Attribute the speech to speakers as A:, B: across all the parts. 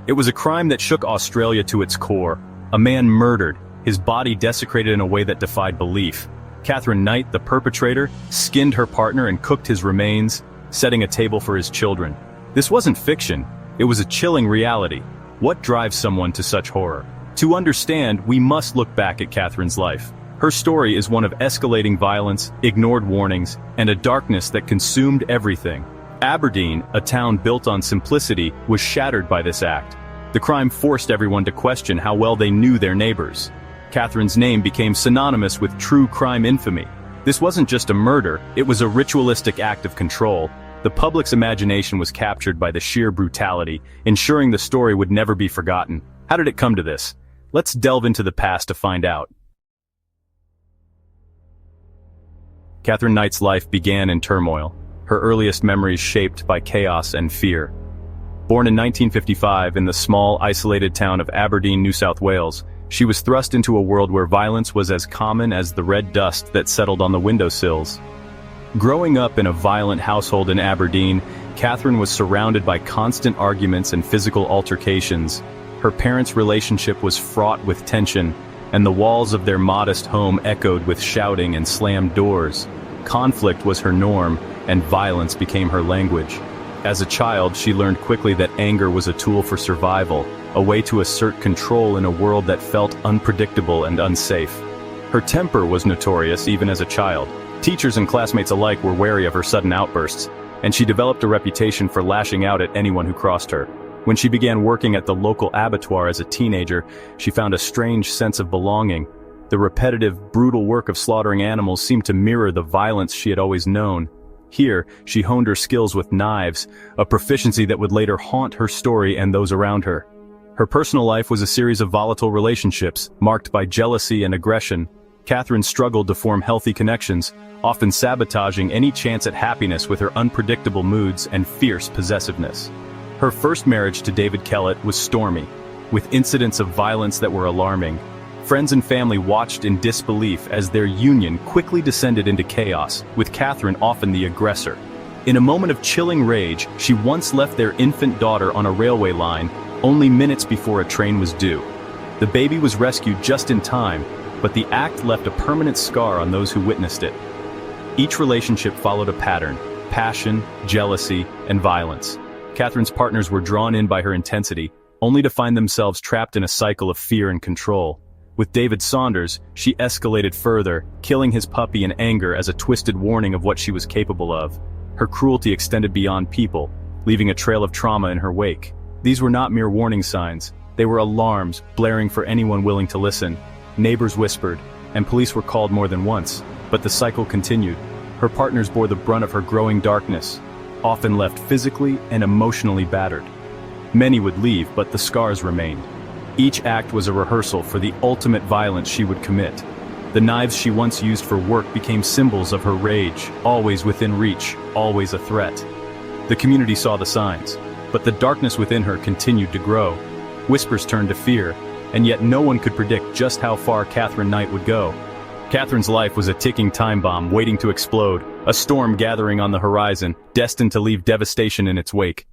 A: It was a crime that shook Australia to its core. A man murdered, his body desecrated in a way that defied belief. Katherine Knight, the perpetrator, skinned her partner and cooked his remains, setting a table for his children. This wasn't fiction, it was a chilling reality. What drives someone to such horror? To understand, we must look back at Katherine's life. Her story is one of escalating violence, ignored warnings, and a darkness that consumed everything. Aberdeen, a town built on simplicity, was shattered by this act. The crime forced everyone to question how well they knew their neighbors. Katherine's name became synonymous with true crime infamy. This wasn't just a murder, it was a ritualistic act of control. The public's imagination was captured by the sheer brutality, ensuring the story would never be forgotten. How did it come to this? Let's delve into the past to find out. Katherine Knight's life began in turmoil, her earliest memories shaped by chaos and fear. Born in 1955 in the small, isolated town of Aberdeen, New South Wales, she was thrust into a world where violence was as common as the red dust that settled on the windowsills. Growing up in a violent household in Aberdeen, Katherine was surrounded by constant arguments and physical altercations. Her parents' relationship was fraught with tension, and the walls of their modest home echoed with shouting and slammed doors. Conflict was her norm, and violence became her language. As a child, she learned quickly that anger was a tool for survival, a way to assert control in a world that felt unpredictable and unsafe. Her temper was notorious even as a child. Teachers and classmates alike were wary of her sudden outbursts, and she developed a reputation for lashing out at anyone who crossed her. When she began working at the local abattoir as a teenager, she found a strange sense of belonging. The repetitive, brutal work of slaughtering animals seemed to mirror the violence she had always known. Here, she honed her skills with knives, a proficiency that would later haunt her story and those around her. Her personal life was a series of volatile relationships, marked by jealousy and aggression. Katherine struggled to form healthy connections, often sabotaging any chance at happiness with her unpredictable moods and fierce possessiveness. Her first marriage to David Kellett was stormy, with incidents of violence that were alarming. Friends and family watched in disbelief as their union quickly descended into chaos, with Katherine often the aggressor. In a moment of chilling rage, she once left their infant daughter on a railway line, only minutes before a train was due. The baby was rescued just in time, but the act left a permanent scar on those who witnessed it. Each relationship followed a pattern: passion, jealousy, and violence. Katherine's partners were drawn in by her intensity, only to find themselves trapped in a cycle of fear and control. With David Saunders, she escalated further, killing his puppy in anger as a twisted warning of what she was capable of. Her cruelty extended beyond people, leaving a trail of trauma in her wake. These were not mere warning signs, they were alarms, blaring for anyone willing to listen. Neighbors whispered, and police were called more than once, but the cycle continued. Her partners bore the brunt of her growing darkness, often left physically and emotionally battered. Many would leave, but the scars remained. Each act was a rehearsal for the ultimate violence she would commit. The knives she once used for work became symbols of her rage, always within reach, always a threat. The community saw the signs, but the darkness within her continued to grow. Whispers turned to fear, and yet no one could predict just how far Katherine Knight would go. Katherine's life was a ticking time bomb waiting to explode, a storm gathering on the horizon, destined to leave devastation in its wake.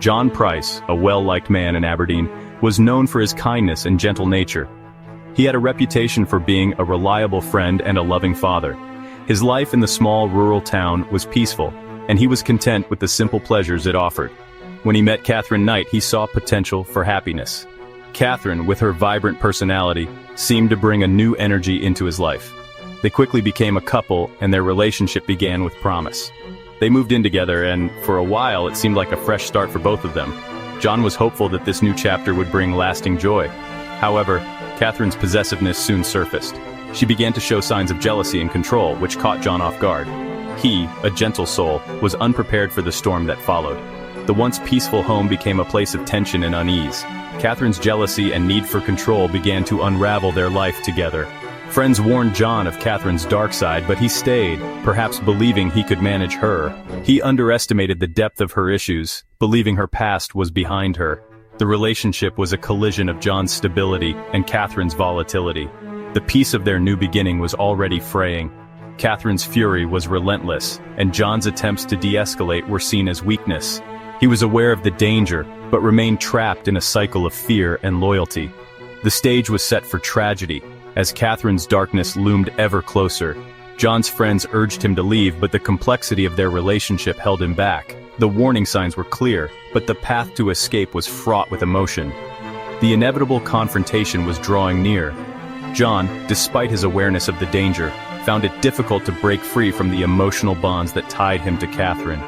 A: John Price, a well-liked man in Aberdeen, was known for his kindness and gentle nature. He had a reputation for being a reliable friend and a loving father. His life in the small rural town was peaceful, and he was content with the simple pleasures it offered. When he met Katherine Knight, he saw potential for happiness. Katherine, with her vibrant personality, seemed to bring a new energy into his life. They quickly became a couple, and their relationship began with promise. They moved in together, and for a while it seemed like a fresh start for both of them. John was hopeful that this new chapter would bring lasting joy. However, Katherine's possessiveness soon surfaced. She began to show signs of jealousy and control, which caught John off guard. He, a gentle soul, was unprepared for the storm that followed. The once peaceful home became a place of tension and unease. Katherine's jealousy and need for control began to unravel their life together. Friends warned John of Katherine's dark side, but he stayed, perhaps believing he could manage her. He underestimated the depth of her issues, believing her past was behind her. The relationship was a collision of John's stability and Katherine's volatility. The peace of their new beginning was already fraying. Katherine's fury was relentless, and John's attempts to de-escalate were seen as weakness. He was aware of the danger, but remained trapped in a cycle of fear and loyalty. The stage was set for tragedy. As Catherine's darkness loomed ever closer, John's friends urged him to leave, but the complexity of their relationship held him back. The warning signs were clear, but the path to escape was fraught with emotion. The inevitable confrontation was drawing near. John, despite his awareness of the danger, found it difficult to break free from the emotional bonds that tied him to Katherine.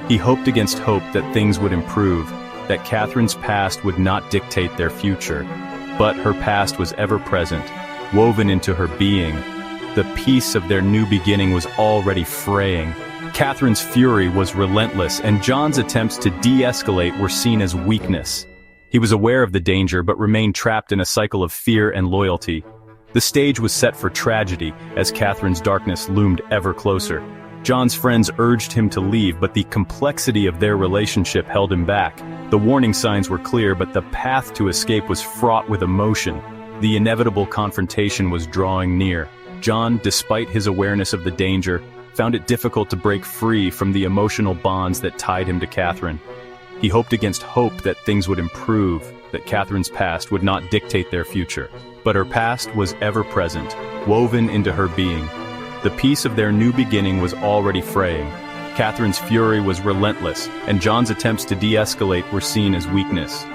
A: He hoped against hope that things would improve, that Catherine's past would not dictate their future. But her past was ever present, woven into her being. The peace of their new beginning was already fraying. Catherine's fury was relentless, and John's attempts to de-escalate were seen as weakness. He was aware of the danger but remained trapped in a cycle of fear and loyalty. The stage was set for tragedy as Catherine's darkness loomed ever closer. John's friends urged him to leave, but the complexity of their relationship held him back. The warning signs were clear, but the path to escape was fraught with emotion. The inevitable confrontation was drawing near. John, despite his awareness of the danger, found it difficult to break free from the emotional bonds that tied him to Katherine. He hoped against hope that things would improve, that Catherine's past would not dictate their future. But her past was ever present, woven into her being. The peace of their new beginning was already fraying. Catherine's fury was relentless, and John's attempts to de-escalate were seen as weakness.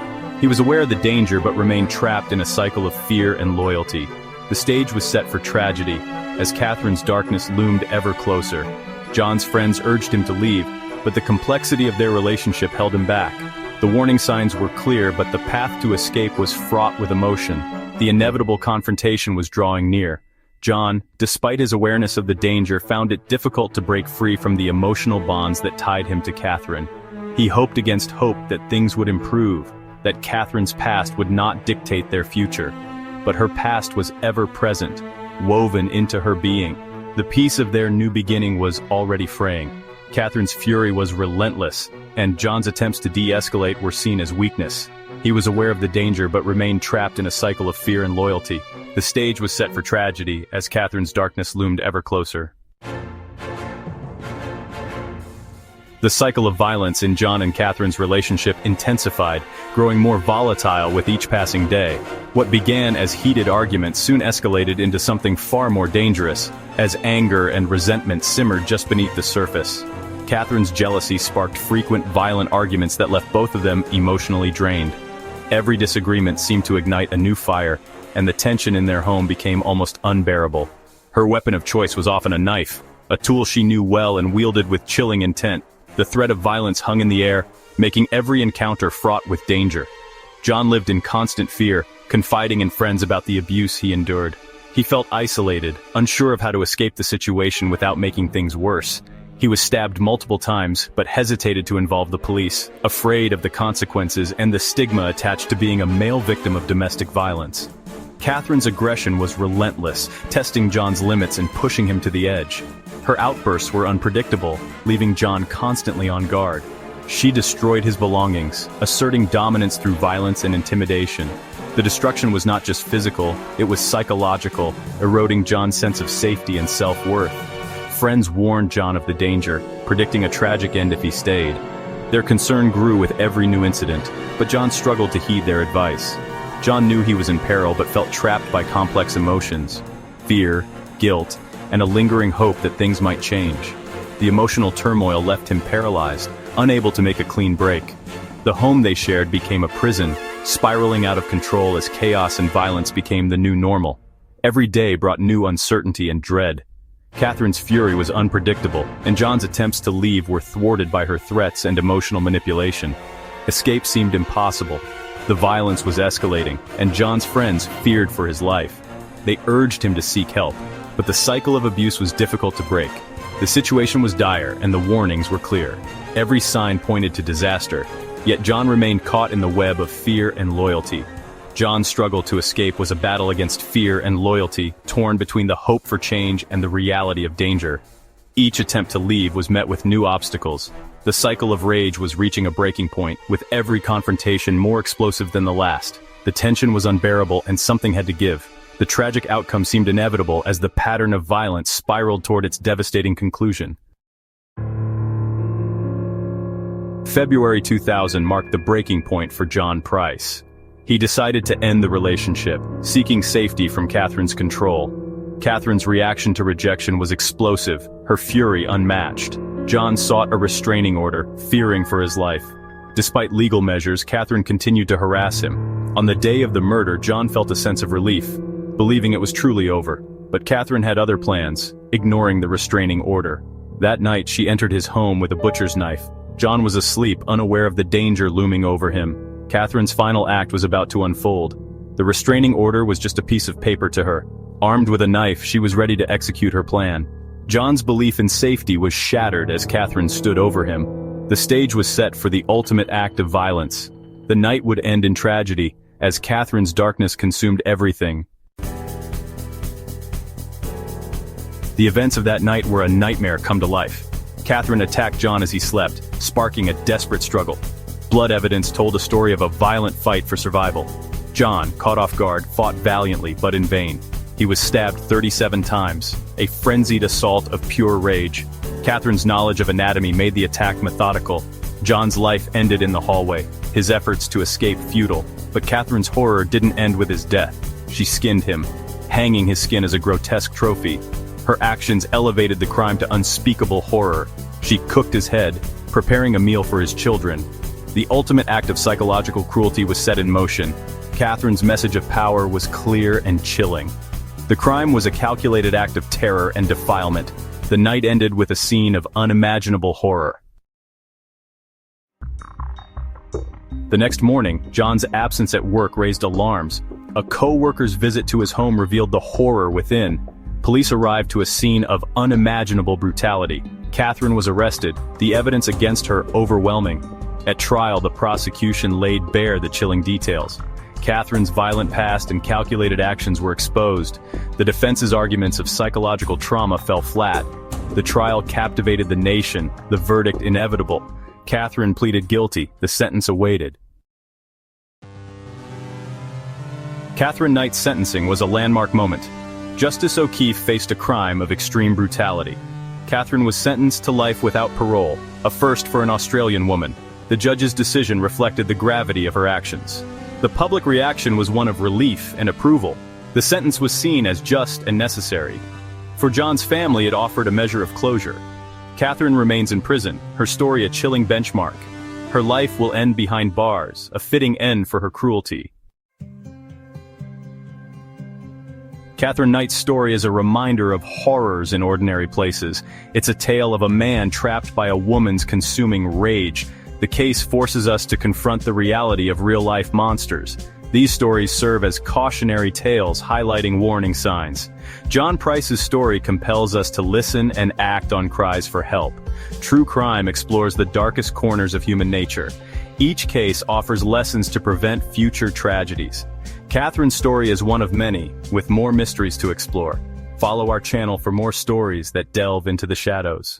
A: He was aware of the danger but remained trapped in a cycle of fear and loyalty. The stage was set for tragedy as Catherine's darkness loomed ever closer. John's friends urged him to leave, but the complexity of their relationship held him back. The warning signs were clear, but the path to escape was fraught with emotion. The inevitable confrontation was drawing near. John, despite his awareness of the danger, found it difficult to break free from the emotional bonds that tied him to Katherine. He hoped against hope that things would improve, that Catherine's past would not dictate their future. But her past was ever present, woven into her being. The peace of their new beginning was already fraying. Catherine's fury was relentless, and John's attempts to de-escalate were seen as weakness. He was aware of the danger but remained trapped in a cycle of fear and loyalty. The stage was set for tragedy as Catherine's darkness loomed ever closer. The cycle of violence in John and Catherine's relationship intensified, growing more volatile with each passing day. What began as heated arguments soon escalated into something far more dangerous, as anger and resentment simmered just beneath the surface. Catherine's jealousy sparked frequent violent arguments that left both of them emotionally drained. Every disagreement seemed to ignite a new fire, and the tension in their home became almost unbearable. Her weapon of choice was often a knife, a tool she knew well and wielded with chilling intent. The threat of violence hung in the air, making every encounter fraught with danger. John lived in constant fear, confiding in friends about the abuse he endured. He felt isolated, unsure of how to escape the situation without making things worse. He was stabbed multiple times, but hesitated to involve the police, afraid of the consequences and the stigma attached to being a male victim of domestic violence. Catherine's aggression was relentless, testing John's limits and pushing him to the edge. Her outbursts were unpredictable, leaving John constantly on guard. She destroyed his belongings, asserting dominance through violence and intimidation. The destruction was not just physical, it was psychological, eroding John's sense of safety and self-worth. Friends warned John of the danger, predicting a tragic end if he stayed. Their concern grew with every new incident, but John struggled to heed their advice. John knew he was in peril but felt trapped by complex emotions, fear, guilt, and a lingering hope that things might change. The emotional turmoil left him paralyzed, unable to make a clean break. The home they shared became a prison, spiraling out of control as chaos and violence became the new normal. Every day brought new uncertainty and dread. Catherine's fury was unpredictable, and John's attempts to leave were thwarted by her threats and emotional manipulation. Escape seemed impossible. The violence was escalating, and John's friends feared for his life. They urged him to seek help, but the cycle of abuse was difficult to break. The situation was dire, and the warnings were clear. Every sign pointed to disaster, yet John remained caught in the web of fear and loyalty. John's struggle to escape was a battle against fear and loyalty, torn between the hope for change and the reality of danger. Each attempt to leave was met with new obstacles. The cycle of rage was reaching a breaking point, with every confrontation more explosive than the last. The tension was unbearable, and something had to give. The tragic outcome seemed inevitable as the pattern of violence spiraled toward its devastating conclusion. February 2000 marked the breaking point for John Price. He decided to end the relationship, seeking safety from Katherine's control. Katherine's reaction to rejection was explosive, her fury unmatched. John sought a restraining order, fearing for his life. Despite legal measures, Katherine continued to harass him. On the day of the murder, John felt a sense of relief, believing it was truly over. But Katherine had other plans, ignoring the restraining order. That night, she entered his home with a butcher's knife. John was asleep, unaware of the danger looming over him. Katherine's final act was about to unfold. The restraining order was just a piece of paper to her. Armed with a knife, she was ready to execute her plan. John's belief in safety was shattered as Katherine stood over him. The stage was set for the ultimate act of violence. The night would end in tragedy, as Katherine's darkness consumed everything. The events of that night were a nightmare come to life. Katherine attacked John as he slept, sparking a desperate struggle. Blood evidence told a story of a violent fight for survival. John, caught off guard, fought valiantly but in vain. He was stabbed 37 times, a frenzied assault of pure rage. Katherine's knowledge of anatomy made the attack methodical. John's life ended in the hallway, his efforts to escape futile. But Katherine's horror didn't end with his death. She skinned him, hanging his skin as a grotesque trophy. Her actions elevated the crime to unspeakable horror. She cooked his head, preparing a meal for his children. The ultimate act of psychological cruelty was set in motion. Katherine's message of power was clear and chilling. The crime was a calculated act of terror and defilement. The night ended with a scene of unimaginable horror. The next morning, John's absence at work raised alarms. A co-worker's visit to his home revealed the horror within. Police arrived to a scene of unimaginable brutality. Katherine was arrested, the evidence against her overwhelming. At trial, the prosecution laid bare the chilling details. Katherine's violent past and calculated actions were exposed. The defense's arguments of psychological trauma fell flat. The trial captivated the nation, the verdict inevitable. Katherine pleaded guilty, the sentence awaited. Katherine Knight's sentencing was a landmark moment. Justice O'Keefe faced a crime of extreme brutality. Katherine was sentenced to life without parole, a first for an Australian woman. The judge's decision reflected the gravity of her actions. The public reaction was one of relief and approval. The sentence was seen as just and necessary. For John's family, it offered a measure of closure. Katherine remains in prison, her story a chilling benchmark. Her life will end behind bars, a fitting end for her cruelty. Katherine Knight's story is a reminder of horrors in ordinary places. It's a tale of a man trapped by a woman's consuming rage. The case forces us to confront the reality of real-life monsters. These stories serve as cautionary tales highlighting warning signs. John Price's story compels us to listen and act on cries for help. True crime explores the darkest corners of human nature. Each case offers lessons to prevent future tragedies. Katherine's story is one of many, with more mysteries to explore. Follow our channel for more stories that delve into the shadows.